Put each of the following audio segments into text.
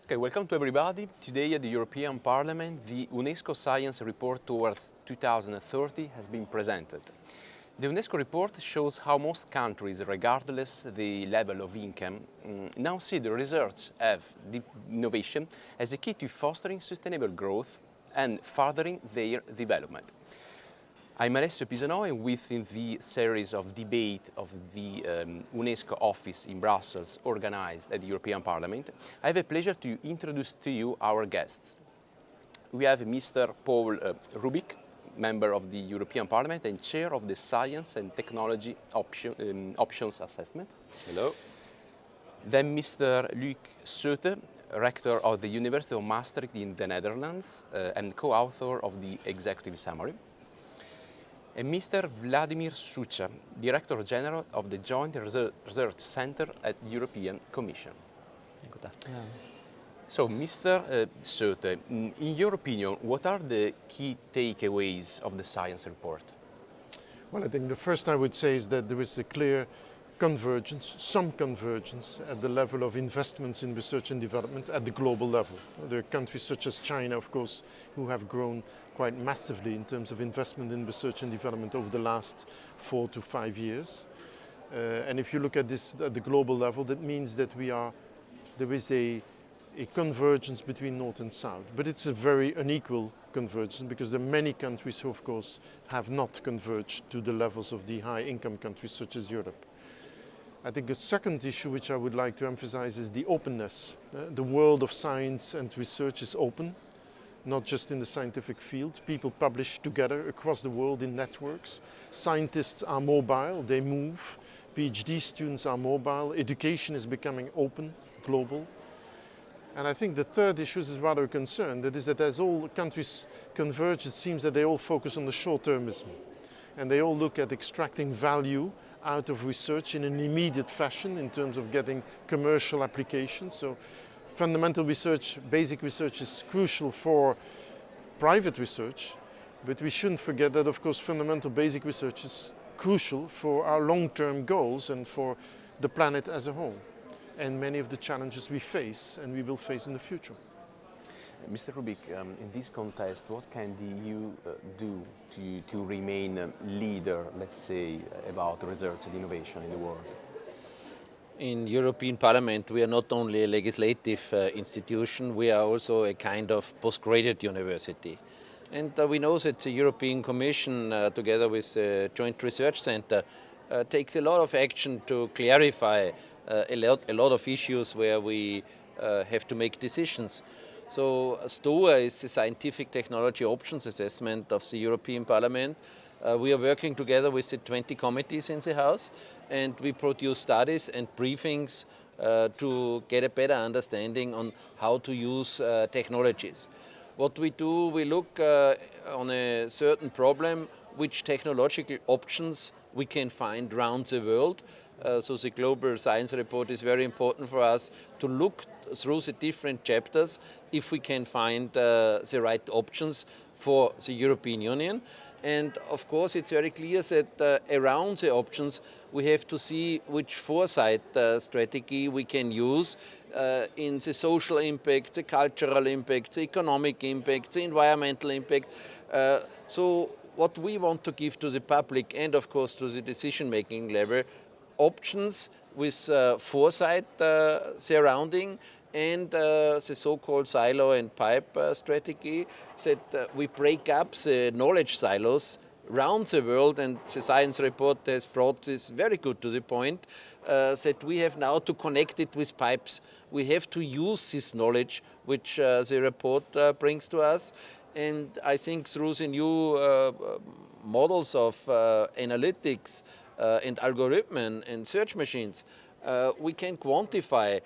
Okay, welcome to everybody. Today at the European Parliament, the UNESCO Science Report towards 2030 has been presented. The UNESCO report shows how most countries, regardless the level of income, now see the research of the innovation as a key to fostering sustainable growth and furthering their development. I'm Alessio Pisano, and within the series of debate of the UNESCO office in Brussels organized at the European Parliament, I have a pleasure to introduce to you our guests. We have Mr. Paul Rubik, member of the European Parliament and chair of the Science and Technology Options Assessment. Hello. Then Mr. Luc Seute, rector of the University of Maastricht in the Netherlands and co-author of the executive summary. And Mr. Vladimir Sucha, Director General of the Joint Research Center at the European Commission. Good afternoon. So, Mr. Seute, in your opinion, what are the key takeaways of the science report? Well, I think the first I would say is that there is a clear convergence, some convergence at the level of investments in research and development at the global level. There are countries such as China, of course, who have grown quite massively in terms of investment in research and development over the last 4 to 5 years. And if you look at this at the global level, that means that there is a convergence between North and South. But it's a very unequal convergence because there are many countries who, of course, have not converged to the levels of the high-income countries such as Europe. I think a second issue which I would like to emphasize is the openness. The world of science and research is open, not just in the scientific field. People publish together across the world in networks. Scientists are mobile, they move. PhD students are mobile. Education is becoming open, global. And I think the third issue is rather a concern. That is that as all countries converge, it seems that they all focus on the short-termism. And they all look at extracting value out of research in an immediate fashion in terms of getting commercial applications. So fundamental research, basic research is crucial for private research, but we shouldn't forget that, of course, fundamental basic research is crucial for our long-term goals and for the planet as a whole, and many of the challenges we face and we will face in the future. Mr. Rubik, in this context, what can the EU do to remain a leader, let's say, about research and innovation in the world? In European Parliament, we are not only a legislative institution, we are also a kind of postgraduate university. And we know that the European Commission, together with the Joint Research Center, takes a lot of action to clarify a lot of issues where we have to make decisions. So STOA is the Scientific Technology Options Assessment of the European Parliament. We are working together with the 20 committees in the House, and we produce studies and briefings to get a better understanding on how to use technologies. What we do, we look on a certain problem, which technological options we can find around the world. So the Global Science Report is very important for us to look through the different chapters if we can find the right options for the European Union. And of course it's very clear that around the options we have to see which foresight strategy we can use in the social impact, the cultural impact, the economic impact, the environmental impact. So what we want to give to the public and of course to the decision-making level, options with foresight surrounding and the so-called silo and pipe strategy, that we break up the knowledge silos around the world, and the science report has brought this very good to the point, that we have now to connect it with pipes. We have to use this knowledge which the report brings to us, and I think through the new models of analytics and algorithm and search machines, we can quantify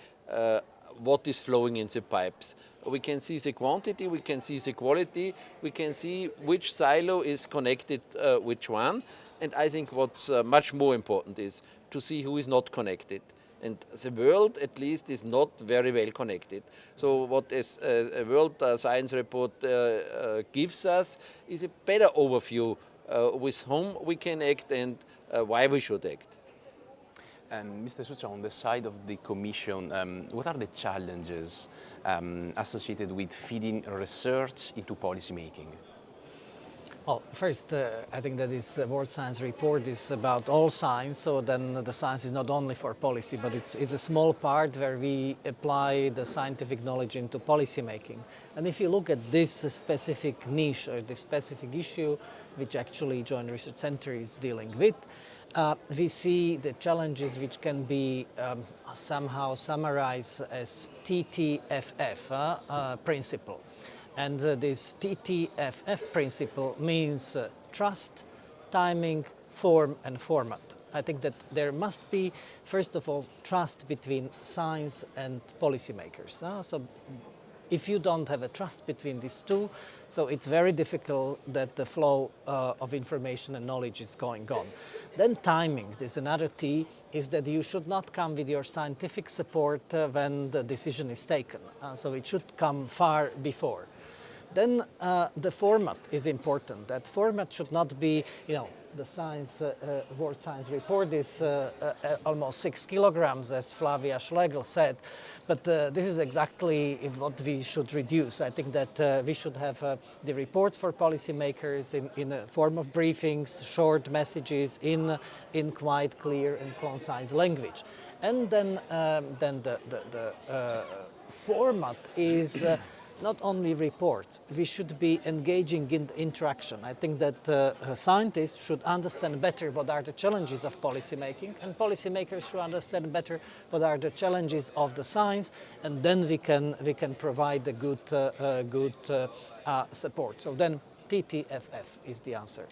what is flowing in the pipes. We can see the quantity, we can see the quality, we can see which silo is connected which one. And I think what's much more important is to see who is not connected. And the world, at least, is not very well connected. So what a World Science Report gives us is a better overview with whom we can act and why we should act. Mr. Sucha, on the side of the Commission, what are the challenges associated with feeding research into policy making? Well, first, I think that this World Science Report is about all science, so then the science is not only for policy, but it's a small part where we apply the scientific knowledge into policy making. And if you look at this specific niche or this specific issue, which actually Joint Research Center is dealing with, we see the challenges which can be somehow summarized as TTFF principle. And this TTFF principle means trust, timing, form and format. I think that there must be, first of all, trust between science and policymakers. So if you don't have a trust between these two, so it's very difficult that the flow of information and knowledge is going on. Then timing, there's another T, is that you should not come with your scientific support when the decision is taken. So it should come far before. Then the format is important. That format should not be, the science, World Science Report is almost 6 kilograms, as Flavia Schlegel said, but this is exactly what we should reduce. I think that we should have the reports for policymakers in a form of briefings, short messages in quite clear and concise language. And then the format is not only reports, we should be engaging in interaction. I think that scientists should understand better what are the challenges of policymaking, and policymakers should understand better what are the challenges of the science, and then we can provide a good support. So then TTFF is the answer.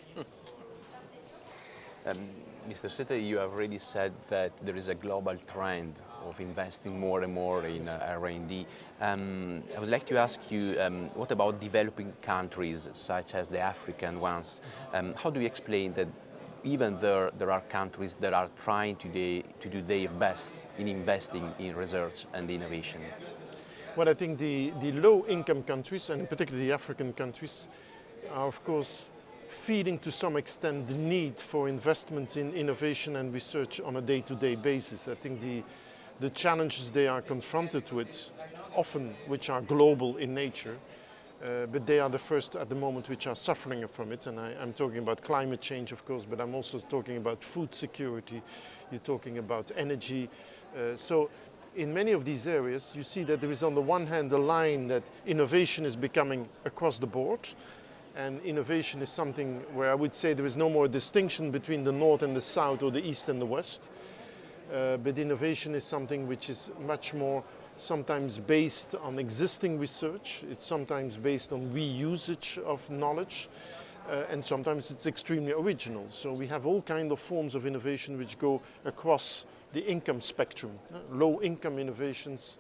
Mr. Sete, you have already said that there is a global trend of investing more and more in R&D. I would like to ask you, what about developing countries such as the African ones? How do you explain that even there are countries that are trying today to do their best in investing in research and innovation? Well, I think the low-income countries, and in particular the African countries, are of course feeding to some extent the need for investments in innovation and research on a day-to-day basis. I think the challenges they are confronted with, often which are global in nature, but they are the first at the moment which are suffering from it. And I'm talking about climate change, of course, but I'm also talking about food security, you're talking about energy. So in many of these areas, you see that there is on the one hand a line that innovation is becoming across the board, and innovation is something where I would say there is no more distinction between the north and the south or the east and the west. But innovation is something which is much more sometimes based on existing research, it's sometimes based on reusage of knowledge, and sometimes it's extremely original. So we have all kinds of forms of innovation which go across the income spectrum. Low income innovations,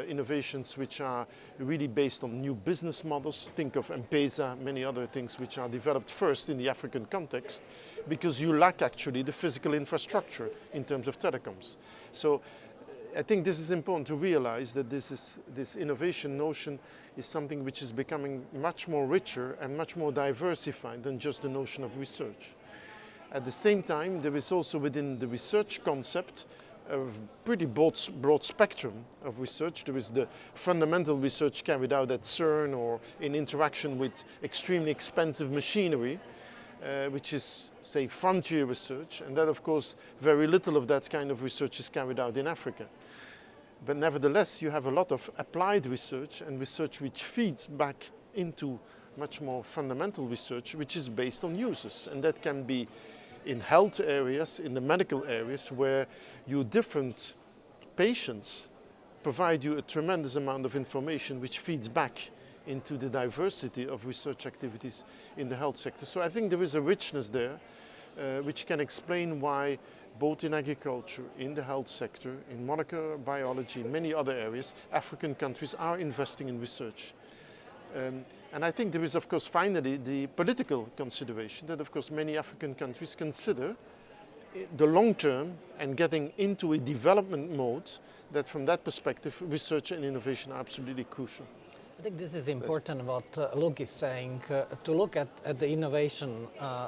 innovations which are really based on new business models. Think of M-Pesa, many other things which are developed first in the African context because you lack actually the physical infrastructure in terms of telecoms. So I think this is important to realize that this innovation notion is something which is becoming much more richer and much more diversified than just the notion of research. At the same time, there is also within the research concept a pretty broad spectrum of research. There is the fundamental research carried out at CERN or in interaction with extremely expensive machinery, which is, say, frontier research, and that, of course, very little of that kind of research is carried out in Africa. But nevertheless, you have a lot of applied research and research which feeds back into much more fundamental research, which is based on uses, and that can be in health areas, in the medical areas, where your different patients provide you a tremendous amount of information which feeds back into the diversity of research activities in the health sector. So I think there is a richness there which can explain why both in agriculture, in the health sector, in molecular biology, in many other areas, African countries are investing in research. And I think there is, of course, finally the political consideration that, of course, many African countries consider the long term and getting into a development mode that from that perspective, research and innovation are absolutely crucial. I think this is important what Luke is saying, to look at the innovation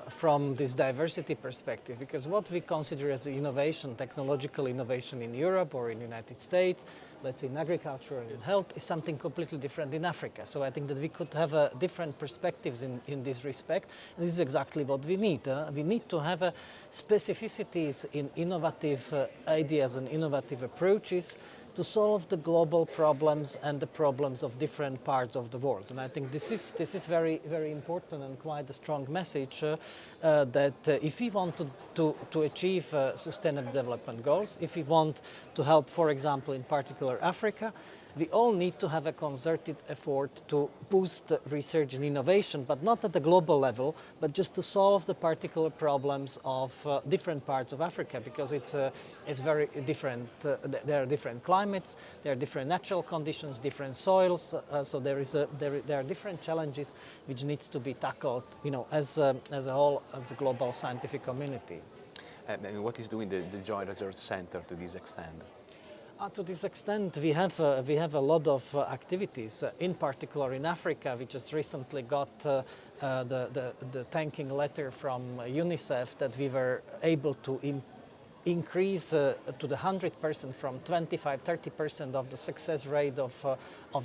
from this diversity perspective, because what we consider as innovation, technological innovation in Europe or in the United States, let's say in agriculture and in health, is something completely different in Africa. So I think that we could have different perspectives in this respect. And this is exactly what we need. We need to have specificities in innovative ideas and innovative approaches to solve the global problems and the problems of different parts of the world. And I think this is very, very important and quite a strong message that if we want to achieve sustainable development goals, if we want to help, for example, in particular Africa, we all need to have a concerted effort to boost research and innovation, but not at the global level, but just to solve the particular problems of different parts of Africa, because it's very different. There are different climates, there are different natural conditions, different soils. So there are different challenges which needs to be tackled, as a whole, as a global scientific community. And what is doing the Joint Research Center to this extent? To this extent, we have a lot of activities, in particular in Africa. We just recently got the thanking letter from UNICEF that we were able to increase to the 100% from 25-30% of the success rate of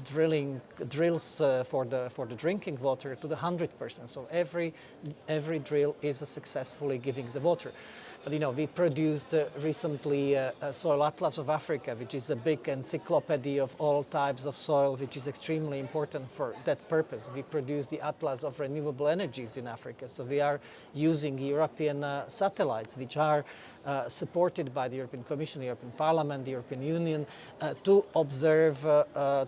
drills for the drinking water to the 100%. So every drill is successfully giving the water. But, we produced recently a Soil Atlas of Africa, which is a big encyclopedia of all types of soil, which is extremely important for that purpose. We produced the Atlas of Renewable Energies in Africa. So we are using European satellites, which are supported by the European Commission, the European Parliament, the European Union, to observe the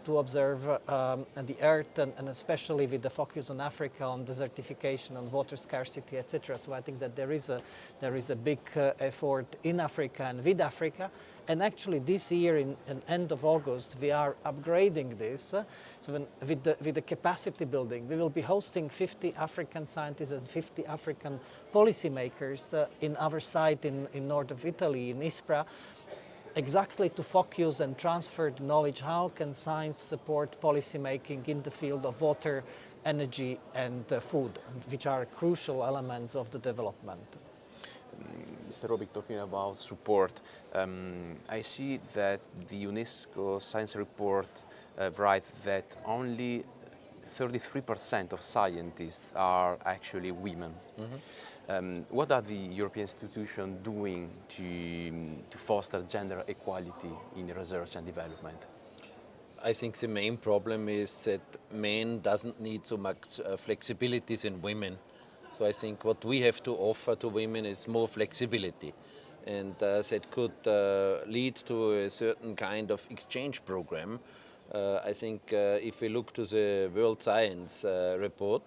Earth, and especially with the focus on Africa, on desertification, on water scarcity, etc. So I think that there is a big effort in Africa and with Africa. And actually this year, in end of August, we are upgrading this. So with the capacity building, we will be hosting 50 African scientists and 50 African policymakers in our site in north of Italy, in Ispra, exactly to focus and transfer the knowledge. How can science support policymaking in the field of water, energy and food, which are crucial elements of the development? Mr. Robic, talking about support, I see that the UNESCO science report writes that only 33% of scientists are actually women. Mm-hmm. What are the European institutions doing to foster gender equality in research and development? I think the main problem is that men doesn't need so much flexibilities in women. So I think what we have to offer to women is more flexibility, and that could lead to a certain kind of exchange program. I think if we look to the World Science report,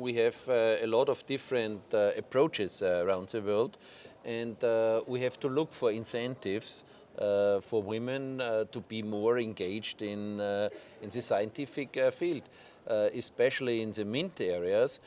we have a lot of different approaches around the world, and we have to look for incentives for women to be more engaged in the scientific field. Especially in the mint areas,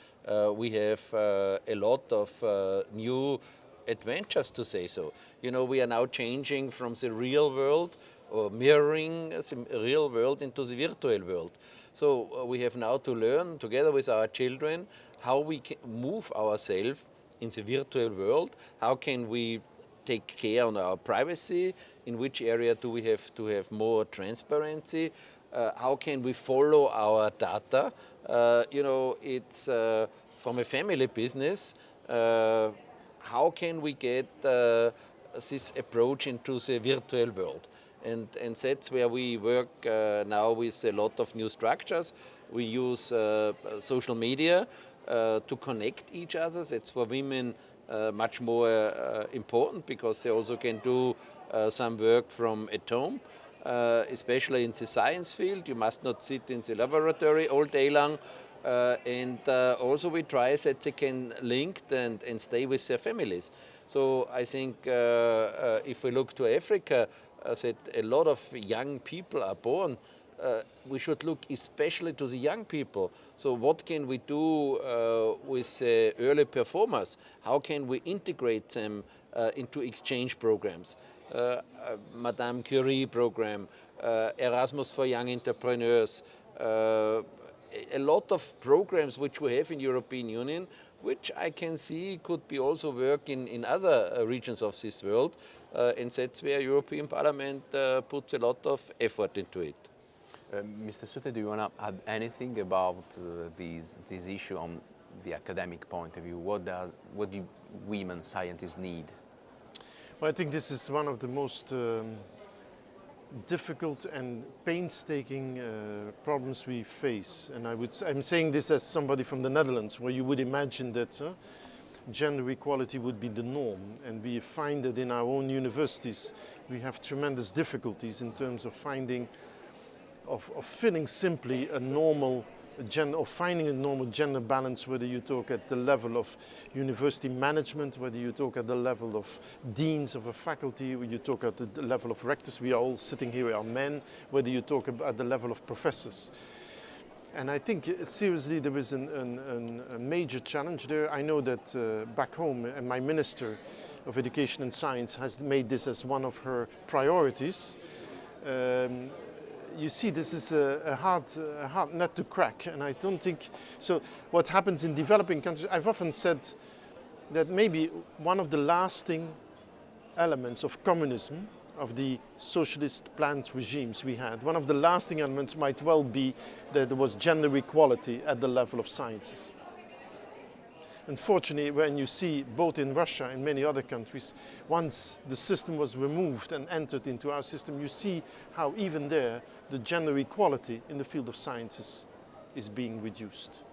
we have a lot of new adventures, to say so. We are now changing from the real world or mirroring the real world into the virtual world. So we have now to learn together with our children how we can move ourselves in the virtual world, how can we take care on our privacy, in which area do we have to have more transparency, how can we follow our data? It's from a family business. How can we get this approach into the virtual world? And that's where we work now with a lot of new structures. We use social media to connect each other. That's for women much more important, because they also can do some work from at home. Especially in the science field, you must not sit in the laboratory all day long. And also we try that they can link and stay with their families. So I think if we look to Africa, that a lot of young people are born, we should look especially to the young people. So what can we do with early performers? How can we integrate them into exchange programs? Madame Curie program, Erasmus for young entrepreneurs, a lot of programs which we have in European Union, which I can see could be also work in other regions of this world, and that's where European Parliament puts a lot of effort into it. Mr. Sutte, do you want to add anything about this issue on the academic point of view? What do women scientists need? Well, I think this is one of the most difficult and painstaking problems we face. And I'm saying this as somebody from the Netherlands, where you would imagine that gender equality would be the norm. And we find that in our own universities, we have tremendous difficulties in terms of filling simply a normal gender, or finding a normal gender balance, whether you talk at the level of university management, whether you talk at the level of deans of a faculty, whether you talk at the level of rectors, we are all sitting here are men, whether you talk at the level of professors. And I think seriously there is a major challenge there. I know that back home, my Minister of Education and Science has made this as one of her priorities. You see, this is a hard nut to crack, and I don't think so. What happens in developing countries, I've often said that maybe one of the lasting elements of communism, of the socialist planned regimes we had, one of the lasting elements might well be that there was gender equality at the level of sciences. Unfortunately, when you see both in Russia and many other countries, once the system was removed and entered into our system, you see how even there the gender equality in the field of sciences is being reduced.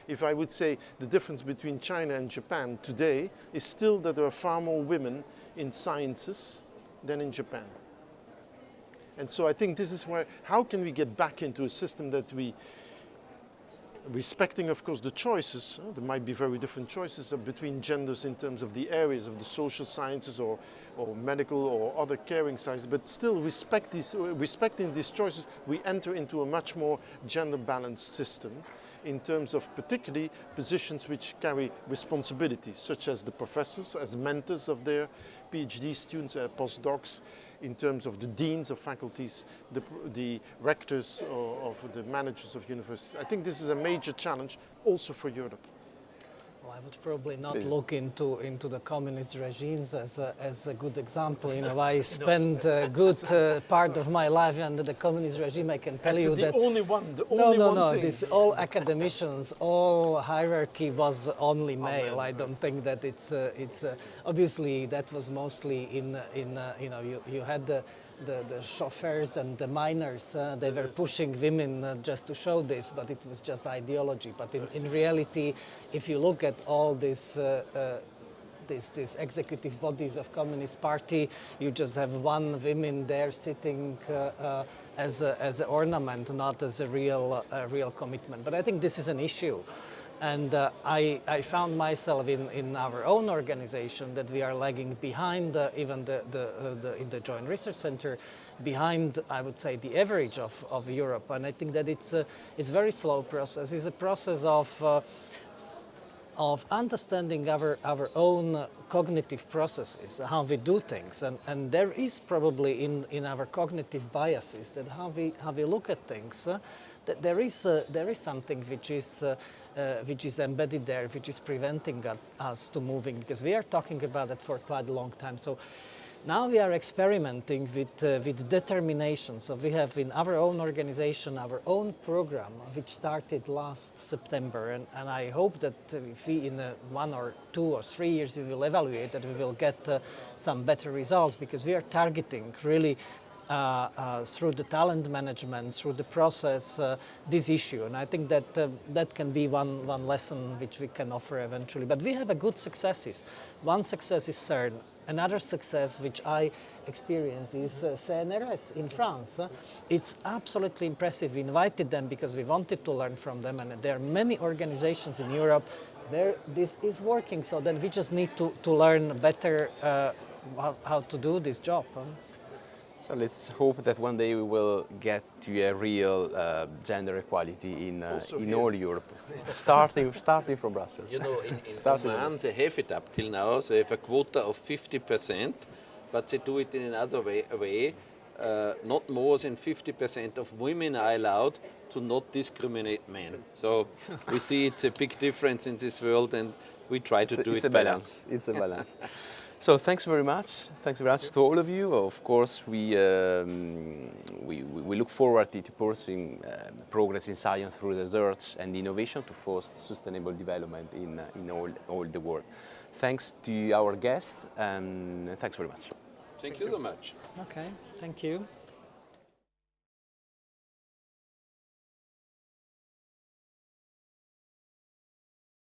If I would say the difference between China and Japan today is still that there are far more women in sciences than in Japan. And so I think this is where, how can we get back into a system that we, respecting of course the choices, there might be very different choices between genders in terms of the areas of the social sciences or medical or other caring sciences, but still respecting these choices, we enter into a much more gender balanced system in terms of particularly positions which carry responsibilities, such as the professors as mentors of their PhD students, postdocs, in terms of the deans of faculties, the rectors of the managers of universities. I think this is a major challenge also for Europe. Well, I would probably not look into the communist regimes as a good example. You know, I spent a good part of my life under the communist regime. I can tell you that the only one thing. This all academicians, all hierarchy was only male. I don't think that it's obviously that was mostly in you know, you had the chauffeurs and the miners, they were pushing women just to show this, but it was just ideology. But in reality, if you look at all these executive bodies of Communist Party, you just have one woman there sitting as an ornament, not as a real commitment. But I think this is an issue. And I found myself in our own organization that we are lagging behind even in the Joint Research Center, behind, I would say, the average of Europe. And I think that it's a very slow process. It's a process of understanding our own cognitive processes, how we do things. And there is probably in our cognitive biases that how we look at things, that there is something which is embedded there, which is preventing us to moving, because we are talking about it for quite a long time. So now we are experimenting with determination. So we have in our own organization our own program, which started last September, and I hope that if we in 1 or 2 or 3 years we will evaluate that, we will get some better results, because we are targeting really through the talent management, through the process, this issue. And I think that that can be one lesson which we can offer eventually. But we have a good successes. One success is CERN. Another success which I experienced is CNRS in France. It's absolutely impressive. We invited them because we wanted to learn from them, and there are many organizations in Europe where this is working. So then we just need to learn better how to do this job. So let's hope that one day we will get to a real gender equality in all Europe, starting from Brussels. You know, in Oman they have it up till now. They have a quota of 50%, but they do it in another way. not more than 50% of women are allowed to not discriminate men. So we see it's a big difference in this world, and we try to do it better. It's a balance. So thanks very much. Thanks very much to all of you. Of course, we look forward to pursuing progress in science through research and innovation to foster sustainable development in all the world. Thanks to our guests, and thanks very much. Thank you so much. Okay, thank you.